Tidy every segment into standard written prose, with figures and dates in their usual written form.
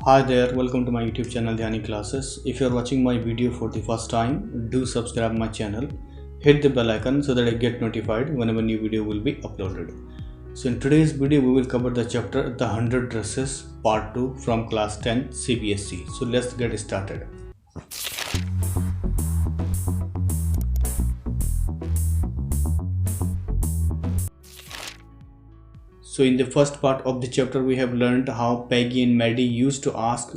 Hi there, welcome to my YouTube channel Dhyani Classes. If you are watching my video for the first time, do subscribe my channel. Hit the bell icon so that I get notified whenever new video will be uploaded. So in today's video, we will cover the chapter The 100 Dresses Part 2 from Class 10 CBSE. So let's get started. So in the first part of the chapter, we have learned how Peggy and Maddie used to ask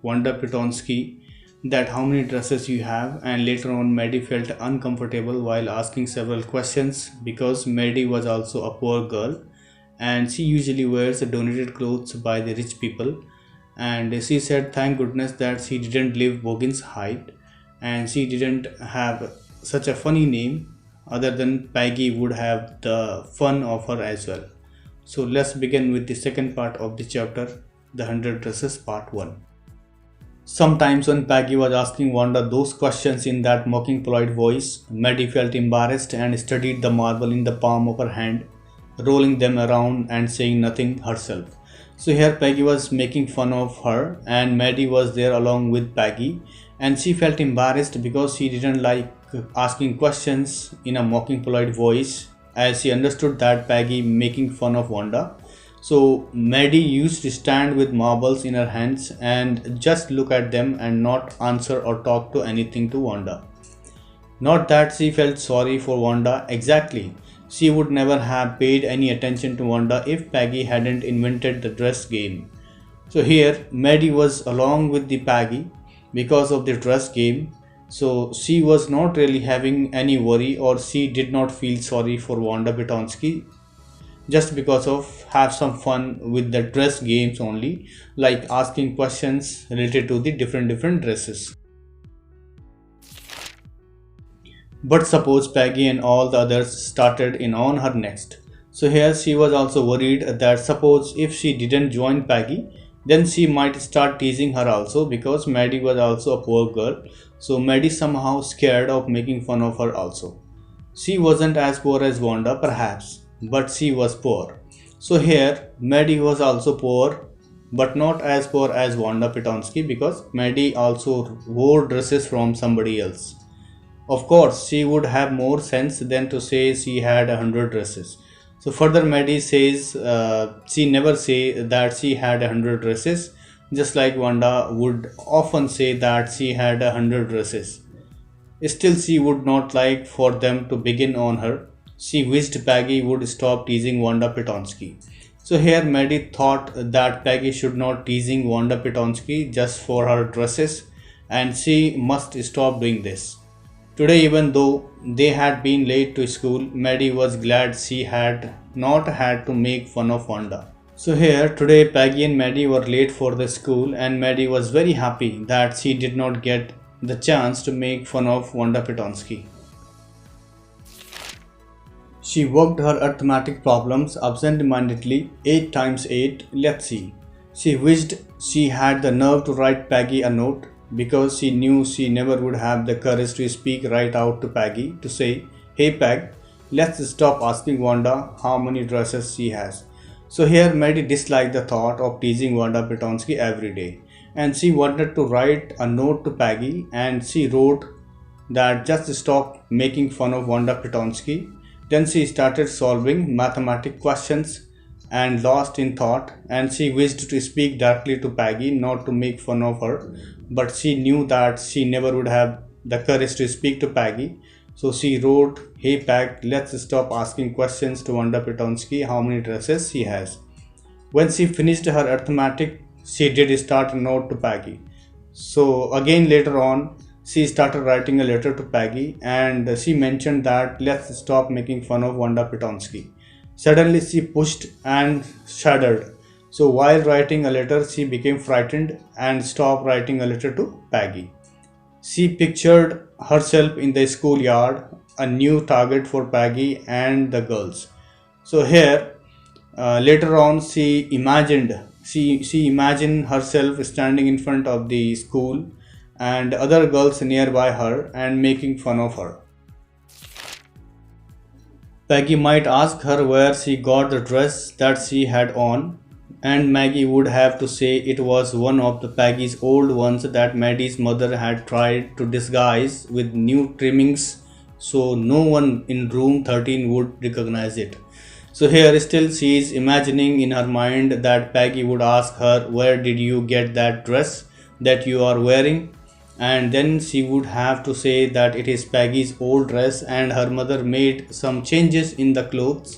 Wanda Petonsky that how many dresses you have, and later on Maddie felt uncomfortable while asking several questions because Maddie was also a poor girl and she usually wears donated clothes by the rich people, and she said thank goodness that she didn't live Bogin's height and she didn't have such a funny name. Other than Peggy would have the fun of her as well. So let's begin with the second part of the chapter, The 100 Dresses Part 1. Sometimes when Peggy was asking Wanda those questions in that mocking polite voice, Maddie felt embarrassed and studied the marble in the palm of her hand, rolling them around and saying nothing herself. So here Peggy was making fun of her and Maddie was there along with Peggy, and she felt embarrassed because she didn't like asking questions in a mocking polite voice, as she understood that Peggy making fun of Wanda. So Maddie used to stand with marbles in her hands and just look at them and not answer or talk to anything to Wanda. Not that she felt sorry for Wanda exactly. She would never have paid any attention to Wanda if Peggy hadn't invented the dress game. So here Maddie was along with the Peggy because of the dress game. So she was not really having any worry, or she did not feel sorry for Wanda Petonsky just because of have some fun with the dress games only, like asking questions related to the different dresses. But suppose Peggy and all the others started in on her next. So here she was also worried that suppose if she didn't join Peggy, then she might start teasing her also, because Maddie was also a poor girl. So Maddie somehow scared of making fun of her also. She wasn't as poor as Wanda perhaps, but she was poor. So here Maddie was also poor, but not as poor as Wanda Petonsky, because Maddie also wore dresses from somebody else. Of course, she would have more sense than to say she had 100 dresses. So further, Maddie says she never say that she had 100 dresses, just like Wanda would often say that she had 100 dresses. Still, she would not like for them to begin on her. She wished Peggy would stop teasing Wanda Petonsky. So here, Maddie thought that Peggy should not teasing Wanda Petonsky just for her dresses, and she must stop doing this. Today, even though they had been late to school, Maddie was glad she had not had to make fun of Wanda. So here, today Peggy and Maddie were late for the school, and Maddie was very happy that she did not get the chance to make fun of Wanda Petonsky. She worked her arithmetic problems absent-mindedly 8 times 8. Let's see. She wished she had the nerve to write Peggy a note, because she knew she never would have the courage to speak right out to Peggy to say, "Hey Peg, let's stop asking Wanda how many dresses she has." So here Maddie disliked the thought of teasing Wanda Petonsky every day, and she wanted to write a note to Peggy, and she wrote that just stop making fun of Wanda Petonsky. Then she started solving mathematic questions and lost in thought, and she wished to speak directly to Peggy, not to make fun of her, but she knew that she never would have the courage to speak to Peggy. So she wrote, "Hey Peg, let's stop asking questions to Wanda Petonsky how many dresses she has." When she finished her arithmetic, she did start a note to Peggy. So again later on, she started writing a letter to Peggy, and she mentioned that let's stop making fun of Wanda Petonsky. Suddenly she pushed and shuddered. So while writing a letter, she became frightened and stopped writing a letter to Peggy. She pictured herself in the schoolyard, a new target for Peggy and the girls. So here, later on, she imagined herself standing in front of the school and other girls nearby her and making fun of her. Peggy might ask her where she got the dress that she had on, and Maggie would have to say it was one of the Peggy's old ones that Maddie's mother had tried to disguise with new trimmings so no one in room 13 would recognize it. So here still she is imagining in her mind that Peggy would ask her, "Where did you get that dress that you are wearing?" And then she would have to say that it is Peggy's old dress and her mother made some changes in the clothes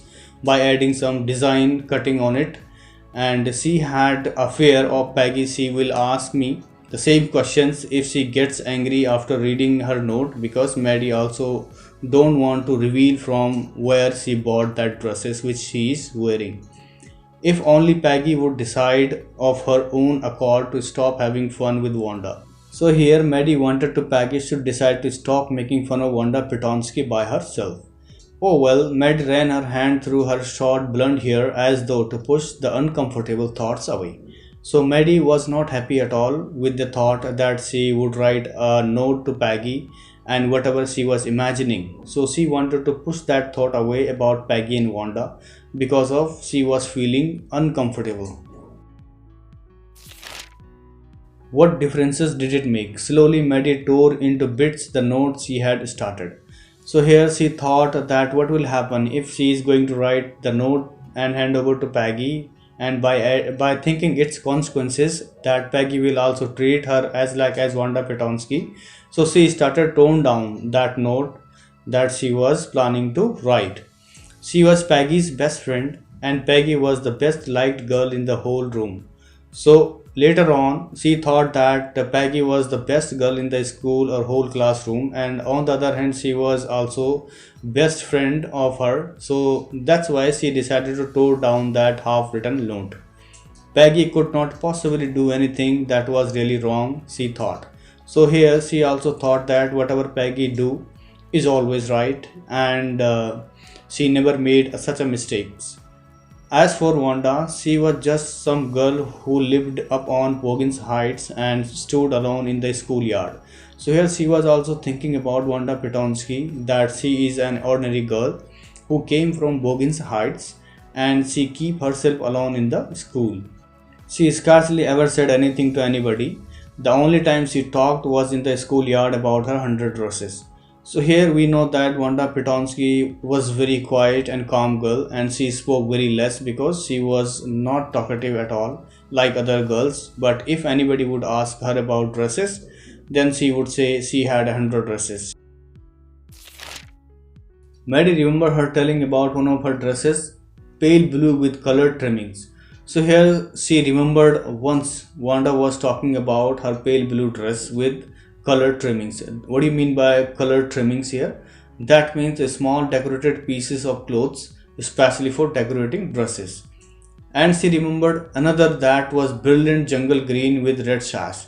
by adding some design cutting on it, and she had a fear of Peggy. She will ask me the same questions if she gets angry after reading her note, because Maddie also don't want to reveal from where she bought that dresses which she is wearing. If only Peggy would decide of her own accord to stop having fun with Wanda. So here Maddie wanted to Peggy should decide to stop making fun of Wanda Petonsky by herself. Oh well, Maddie ran her hand through her short blonde hair as though to push the uncomfortable thoughts away. So Maddie was not happy at all with the thought that she would write a note to Peggy and whatever she was imagining. So she wanted to push that thought away about Peggy and Wanda because of she was feeling uncomfortable. What differences did it make? Slowly Maddie tore into bits the notes she had started. So here she thought that what will happen if she is going to write the note and hand over to Peggy, and by thinking its consequences that Peggy will also treat her as Wanda Petonsky. So she started tone down that note that she was planning to write. She was Peggy's best friend and Peggy was the best liked girl in the whole room. So later on, she thought that Peggy was the best girl in the school or whole classroom, and on the other hand, she was also best friend of her. So that's why she decided to tore down that half-written note. Peggy could not possibly do anything that was really wrong, she thought. So here she also thought that whatever Peggy do is always right, and she never made such a mistakes. As for Wanda, she was just some girl who lived up on Boggins Heights and stood alone in the schoolyard. So here she was also thinking about Wanda Petonsky, that she is an ordinary girl who came from Boggins Heights and she keep herself alone in the school. She scarcely ever said anything to anybody. The only time she talked was in the schoolyard about her 100 dresses. So here we know that Wanda Petonsky was very quiet and calm girl, and she spoke very less because she was not talkative at all like other girls. But if anybody would ask her about dresses, then she would say she had 100 dresses. Maddie remember her telling about one of her dresses, pale blue with colored trimmings. So here she remembered once Wanda was talking about her pale blue dress with colored trimmings. What do you mean by colored trimmings here? That means small decorated pieces of clothes, especially for decorating dresses. And she remembered another that was brilliant jungle green with red sash.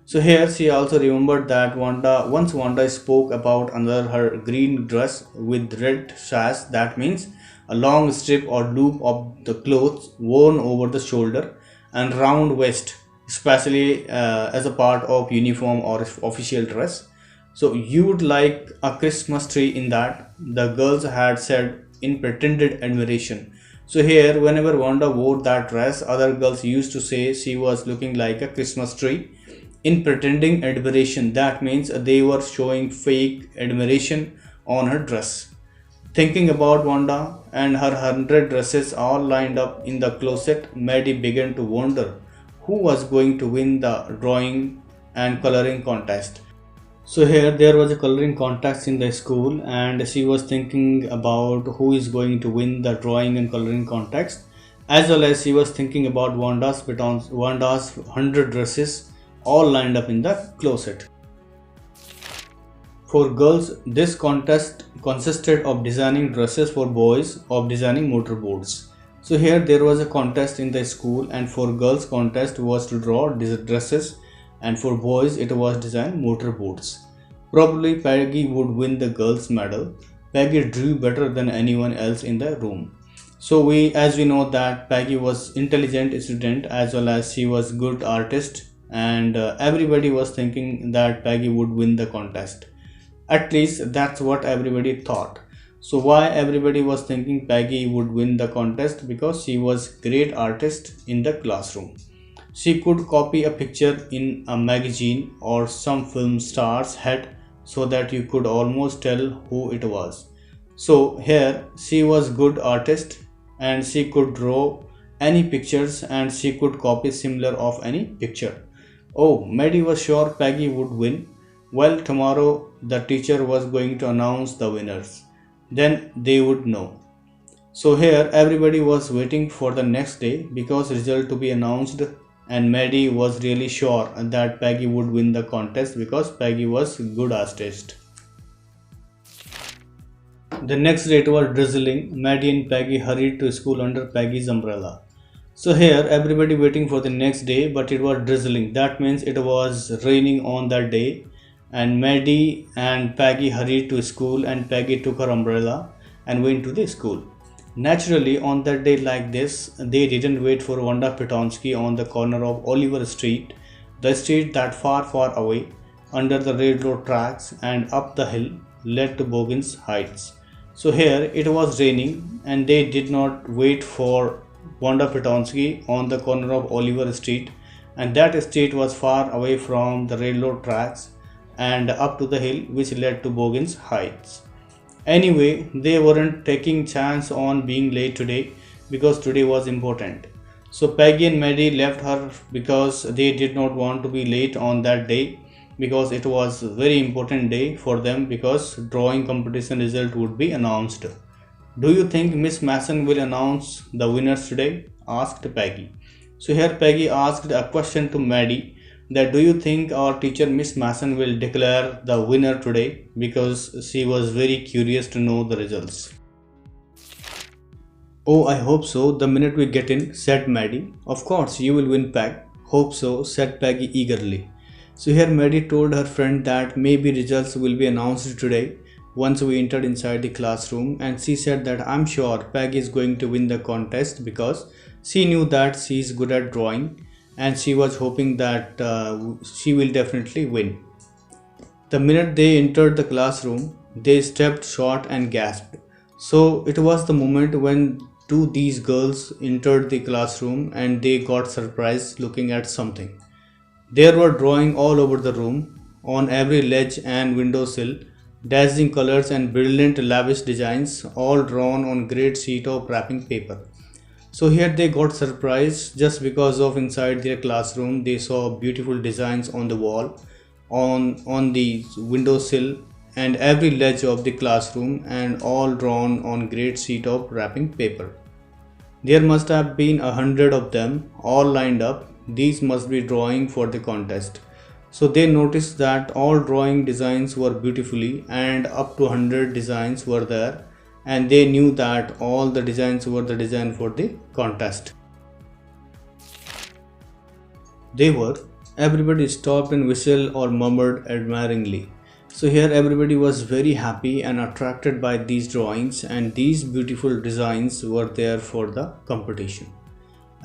So here she also remembered that Wanda spoke about another her green dress with red sash. That means a long strip or loop of the clothes worn over the shoulder and round waist, especially as a part of uniform or official dress. So you would like a Christmas tree in that, the girls had said in pretended admiration. So here whenever Wanda wore that dress, other girls used to say she was looking like a Christmas tree in pretending admiration. That means they were showing fake admiration on her dress. Thinking about Wanda and her 100 dresses all lined up in the closet, Maddie began to wonder who was going to win the drawing and coloring contest. So here there was a coloring contest in the school and she was thinking about who is going to win the drawing and coloring contest, as well as she was thinking about Wanda's 100 dresses all lined up in the closet. For girls, this contest consisted of designing dresses, for boys of designing motorboats. So here there was a contest in the school, and for girls contest was to draw dresses, and for boys it was design motorboats. Probably Peggy would win the girls medal. Peggy drew better than anyone else in the room. So as we know that Peggy was intelligent student as well as she was good artist, and everybody was thinking that Peggy would win the contest. At least that's what everybody thought. So why everybody was thinking Peggy would win the contest? Because she was great artist in the classroom. She could copy a picture in a magazine or some film star's head so that you could almost tell who it was. So here she was good artist and she could draw any pictures and she could copy similar of any picture. Oh, Maddie was sure Peggy would win. Well, tomorrow the teacher was going to announce the winners. Then they would know. So here everybody was waiting for the next day because result to be announced, and Maddie was really sure that Peggy would win the contest because Peggy was good artist. The next day it was drizzling. Maddie and Peggy hurried to school under Peggy's umbrella. So here everybody waiting for the next day, but it was drizzling. That means it was raining on that day, and Maddie and Peggy hurried to school and Peggy took her umbrella and went to the school. Naturally, on that day like this, they didn't wait for Wanda Petonsky on the corner of Oliver Street, the street that far away, under the railroad tracks and up the hill, led to Boggins Heights. So here it was raining and they did not wait for Wanda Petonsky on the corner of Oliver Street, and that street was far away from the railroad tracks and up to the hill which led to Boggins Heights. Anyway, they weren't taking chance on being late today because today was important. So Peggy and Maddie left her because they did not want to be late on that day because it was a very important day for them because drawing competition result would be announced. Do you think Miss Mason will announce the winners today? Asked Peggy. So here Peggy asked a question to Maddie that do you think our teacher Miss Mason will declare the winner today, because she was very curious to know the results. Oh, I hope so, the minute we get in, said Maddie. Of course, you will win, Peg. Hope so, said Peggy eagerly. So here Maddie told her friend that maybe results will be announced today once we entered inside the classroom, and she said that I'm sure Peggy is going to win the contest because she knew that she is good at drawing and she was hoping that she will definitely win. The minute they entered the classroom, they stepped short and gasped. So it was the moment when two these girls entered the classroom and they got surprised looking at something. There were drawing all over the room, on every ledge and windowsill, dazzling colors and brilliant lavish designs, all drawn on great sheet of wrapping paper. So here they got surprised just because of inside their classroom they saw beautiful designs on the wall, on the windowsill and every ledge of the classroom, and all drawn on great sheet of wrapping paper. There must have been 100 of them all lined up. These must be drawing for the contest. So they noticed that all drawing designs were beautifully and up to 100 designs were there, and they knew that all the designs were the design for the contest. They were. Everybody stopped and whistled or murmured admiringly. So here everybody was very happy and attracted by these drawings, and these beautiful designs were there for the competition.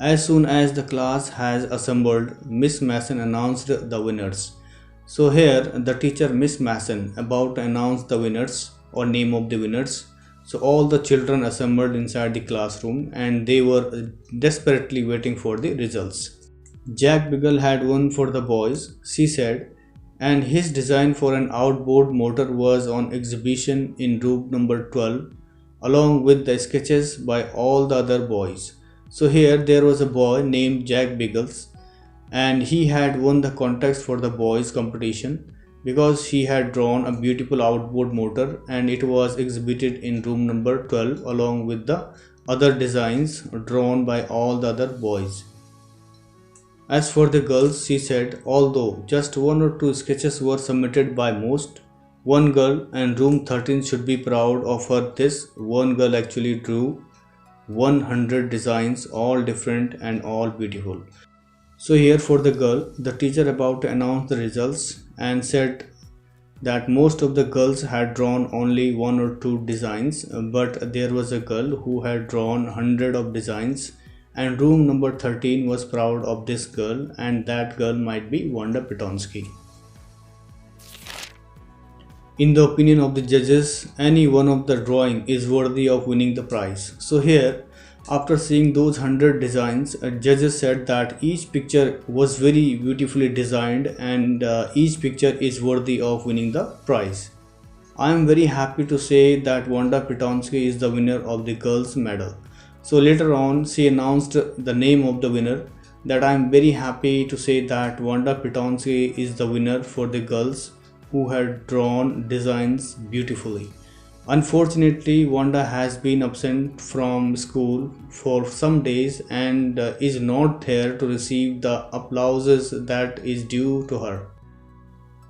As soon as the class has assembled, Miss Mason announced the winners. So here the teacher Miss Mason about to announce the winners or name of the winners. So all the children assembled inside the classroom and they were desperately waiting for the results. Jack Beagle had won for the boys, she said, and his design for an outboard motor was on exhibition in room number 12 along with the sketches by all the other boys. So here there was a boy named Jack Biggles, and he had won the contest for the boys competition because he had drawn a beautiful outboard motor and it was exhibited in room number 12 along with the other designs drawn by all the other boys. As for the girls, she said, although just one or two sketches were submitted by most, one girl, and room 13 should be proud of her, this one girl actually drew 100 designs, all different and all beautiful. So here for the girl, the teacher about to announce the results and said that most of the girls had drawn only one or two designs, but there was a girl who had drawn 100 of designs, and room number 13 was proud of this girl, and that girl might be Wanda Petonsky. In the opinion of the judges, any one of the drawing is worthy of winning the prize. So here, after seeing those 100 designs, judges said that each picture was very beautifully designed and each picture is worthy of winning the prize. I am very happy to say that Wanda Pitonsky is the winner of the girls medal. So later on she announced the name of the winner, that I am very happy to say that Wanda Pitonsky is the winner for the girls who had drawn designs beautifully. Unfortunately, Wanda has been absent from school for some days and is not there to receive the applauses that is due to her.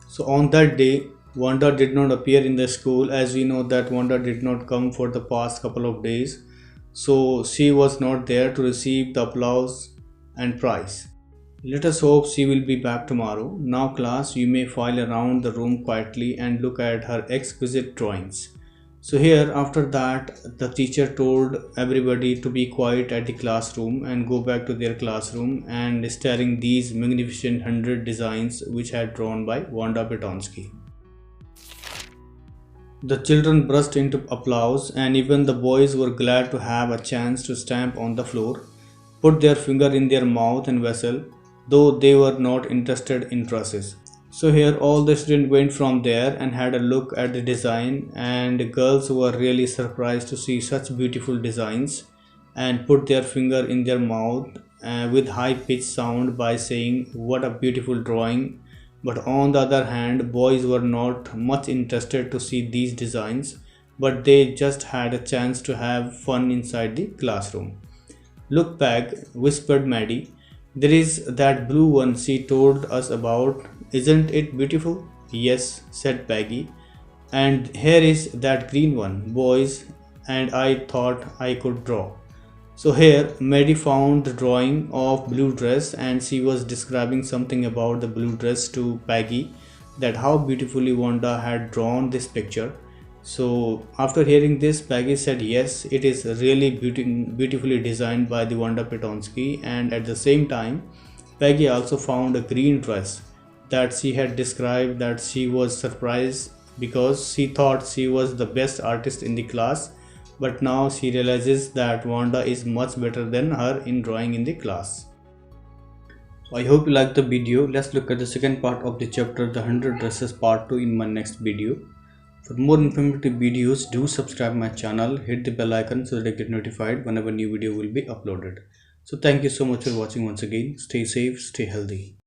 So on that day, Wanda did not appear in the school, as we know that Wanda did not come for the past couple of days. So she was not there to receive the applause and prize. Let us hope she will be back tomorrow. Now class, you may file around the room quietly and look at her exquisite drawings. So here, after that, the teacher told everybody to be quiet at the classroom and go back to their classroom and staring these magnificent 100 designs which had drawn by Wanda Pitonsky. The children burst into applause and even the boys were glad to have a chance to stamp on the floor, put their finger in their mouth and whistle, though they were not interested in dresses. So here all the students went from there and had a look at the design, and the girls were really surprised to see such beautiful designs and put their finger in their mouth with high pitched sound by saying what a beautiful drawing. But on the other hand, boys were not much interested to see these designs, but they just had a chance to have fun inside the classroom. Look, Peg, whispered Maddie. There is that blue one she told us about. Isn't it beautiful? Yes, said Peggy. And here is that green one, boys, and I thought I could draw. So here Maddie found the drawing of blue dress and she was describing something about the blue dress to Peggy, that how beautifully Wanda had drawn this picture. So after hearing this, Peggy said yes, it is really beautifully designed by the Wanda Pitonsky, and at the same time Peggy also found a green dress that she had described, that she was surprised because she thought she was the best artist in the class, but now she realizes that Wanda is much better than her in drawing in the class. So I hope you liked the video. Let's look at the second part of the chapter, the 100 dresses part 2, in my next video. For more informative videos, do subscribe my channel, hit the bell icon so that I get notified whenever new video will be uploaded. So thank you so much for watching once again. Stay safe, stay healthy.